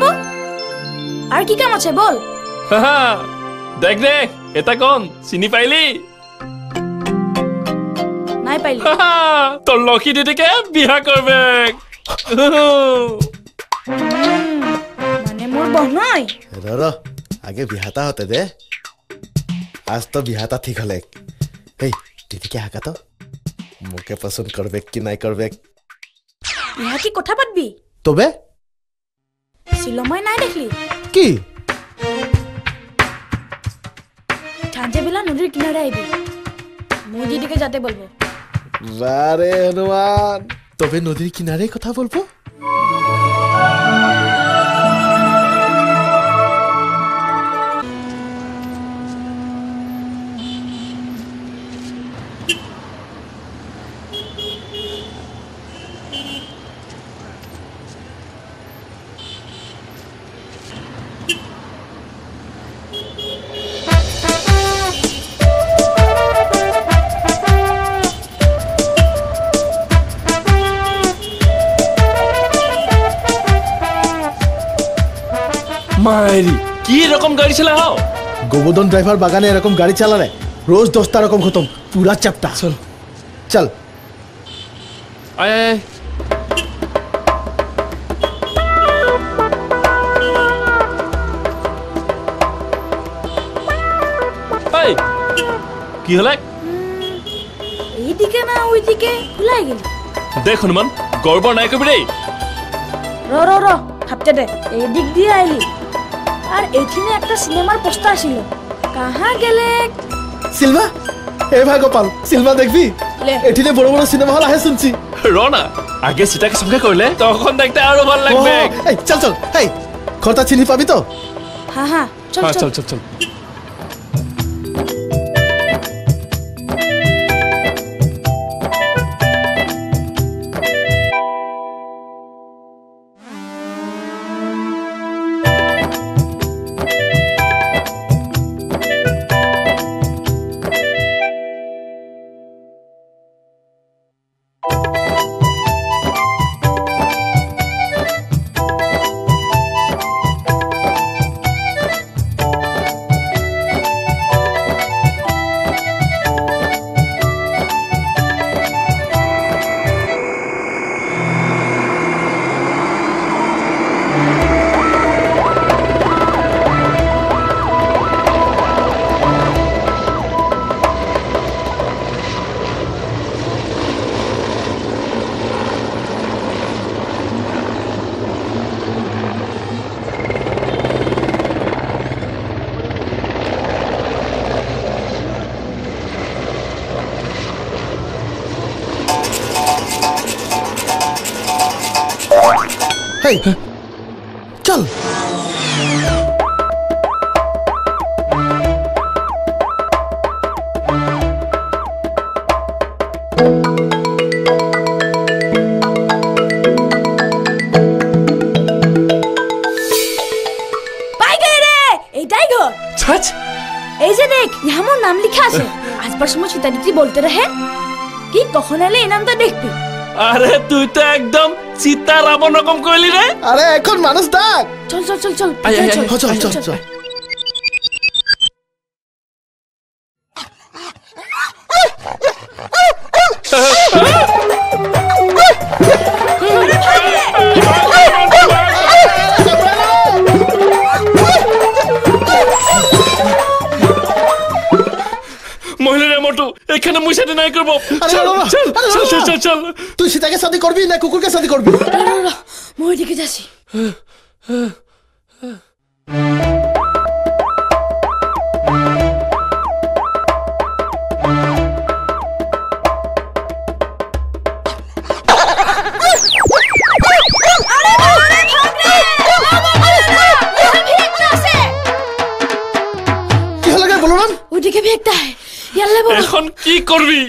পাব আর কি কাম আছে বল দেখ দেখ এটা কোন চিনি পাইলি নাই পাইলি তোর লক্ষী দিদিকে বিয়া করবে মানে মোর বহনাই র আগে বিহাতা হতে দে আজ তো বিহাতা ঠিক হলে এই দিদিকে হাঁকা তো মোকে পছন্দ করবে কি নাই করবে ইহা কি কথা পাতবি তবে শিলময় নাই দেখলি কি ঠাঞ্জে বেলা নদীর কিনারে আইবি মুই দিদিকে যাতে বলবো বারে হনুমান তবে নদীর কিনারে কথা বলবো মায়েরি কি রকম গাড়ি চালাও গোবর্ধন ড্রাইভার বাগানে এরকম গাড়ি চালালে রোজ 10টা রকম খতম পুরা চাপটা চল চল আয় আয় আয় কি হল এইদিকে না ওইদিকে ভুলাই গেলি দেখ হনুমান গড়বড় নাই করবি রে র হাপতে দে এই দিক দিয়ে আইলি আর এইখানে একটা সিনেমার পোস্টার ছিল কাহা গেলে সিলভা এ ভাই গোপাল সিলভা দেখবি লে এঠিনে বড় বড় সিনেমা হল আহে শুনছি রনা আগে সেটাকে সঙ্গে করলে তখন দেখতে আরো ভালো লাগবে এই চল চল এই খরতা চিনি পাবি তো হ্যাঁ চল চল চল চল হেই চল এই যে দেখ यहाँ मोर नाम लिखा আছে আসবার সময় চিতাদিতি বলতে রহে কি কখন এলে এই নামটা দেখবি আরে তুই তো একদম চিতা রাবণ রকম কইলি রে আরে এখন মানুষ ডাক চল চল চল চল চল চল চল মহিলারা মোটু এখানে মুই সাথে নাই করব চল চল চল চল চল তুই সীতাকে শাদি করবি না কুকুরকে শাদি করবি মই দিকে যাচ্ছি কি হলো রে বলরাম ওইদিকে ভেকটা है ইয়াল্লা বাবা এখন কি করবি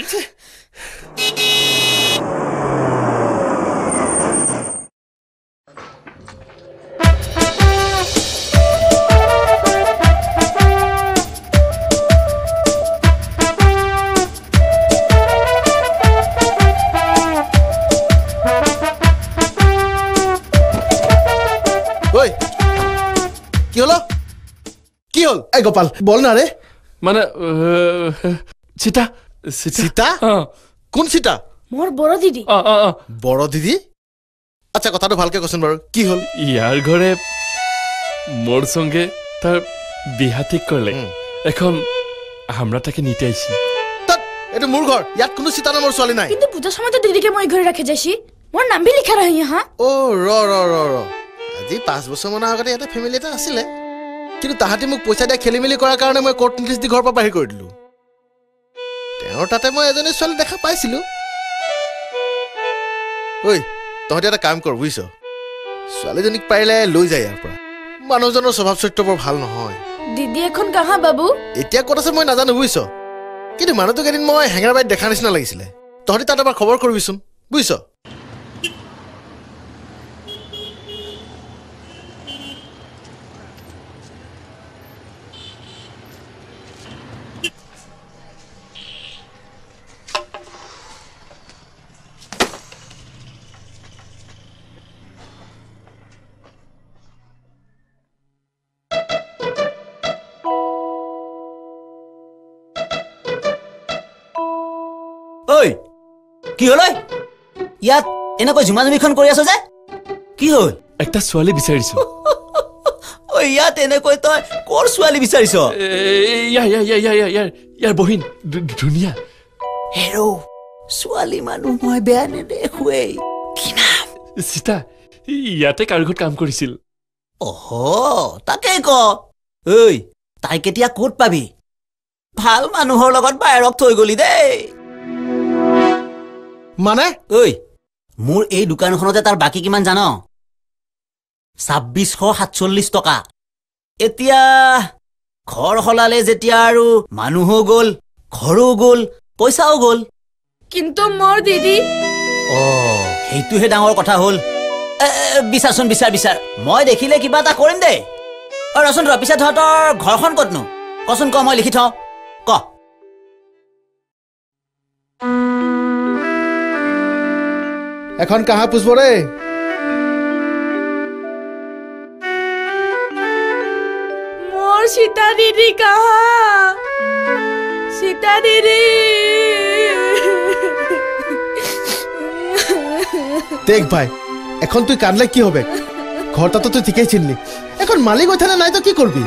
ওই কি হলো কি হল এই গোপাল বল না রে মানে সীতা সীতা সীতা অ কোন সীতা মোৰ বড় দিদি অ অ অ বড় দিদি আচ্ছা কথাটো ভালকে কচোন বাৰু কি হল ইয়াৰ ঘৰে মোৰ সঙ্গে তাৰ বিহা ঠিক কৰলে এখন আমৰা তাকে নিতে আইছি তাত এইটো মোৰ ঘৰ ইয়াত কোনো সীতা নামৰ ছোৱালী নাই কিন্তু পূজাৰ সময়তে দিদিকে মই ঘৰে ৰাখি যাইছি মোৰ নাম বি লিখা ৰহি হা অ ৰ ৰ ৰ ৰ আজি 5 বছৰ মানৰ আগতে এটা ফেমিলি এটা আছিলে কিন্তু তাহাঁতি মোক পইচা দিয়া খেলি মেলি কৰাৰ কাৰণে মই কোৰ্ট নোটিছ দি ঘৰৰ পৰা বাহিৰ কৰি দিলোঁ তেওঁৰ তাতে মই এজনী ছোৱালী দেখা পাইছিলোঁ ঐ তহঁতি এটা কাম কৰ বুজিছ ছোৱালীজনীক পাৰিলে লৈ যায় ইয়াৰ পৰা মানুহজনৰ স্বভাৱ চৰিত্ৰ বৰ ভাল নহয় দিদি এখন কাহা বাবু এতিয়া ক'ত আছে মই নাজানো বুজিছ কিন্তু মানুহটোক এদিন মই হেঙেৰাবাৰীত দেখা নিচিনা লাগিছিলে তহঁতি তাত এবাৰ খবৰ কৰিবিচোন বুজিছ ঐ কি হল ইয়াত এনেকৈ ঝুমাঝুমিখন কৰি আছ যে কি হল একটা ছোৱালী বিচাৰিছো ঐ ইয়াত এনেকৈ তই কৰ ছোৱালী বিচাৰিছ ইয়াৰ বহিন ধুনীয়া হেৰৌ ছোৱালী মানুহ মই বেয়া নেদেখোৱেই কি নাম সীতা ইয়াতে কাৰ ঘৰত কাম কৰিছিল অহ তাকেই ক ঐ তাই কেতিয়া ক'ত পাবি ভাল মানুহৰ লগত বাহিৰক থৈ গলি দেই মানে ঐ মোৰ এই দোকানখনতে তাৰ বাকী কিমান জান ২৬৪৭ টকা এতিয়া ঘৰ হলালে যেতিয়া আৰু মানুহো গ'ল ঘৰো গ'ল পইচাও গ'ল কিন্তু মোৰ দিদি সেইটোহে ডাঙৰ কথা হ'ল বিচাৰচোন বিচাৰ মই দেখিলে কিবা এটা কৰিম দেই ৰচোন ৰ পিছে তহঁতৰ ঘৰখন ক'তনো কচোন ক মই লিখি থওঁ ক এখন কাহা পুষ্প ৰে মোৰ সীতা দিদি কাহা সীতা দিদি দেখ ভাই এখন তুই কান্দলে কি হবে ঘৰটাতো তুই ঠিকেই চিনলি এখন মালিক ওইখানে নাই তো কি করবি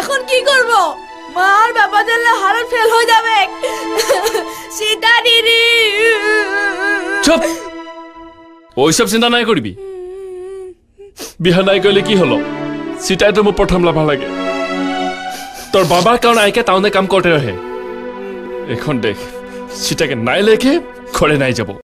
এখন কি করব মার বাবা জানলে হারত ফেল হয়ে যাবে সীতা দিদি চুপ ওইসব চিন্তা নাই করবি বিহা নাই করলে কি হলো সীতাই তো মোৰ প্ৰথম লাভা লাগে তোৰ বাবাৰ কাৰণে আইকে টাউনে কাম কৰতে ৰহে এখন দেখ সীতাকে নাই লেখে ঘৰে নাই যাব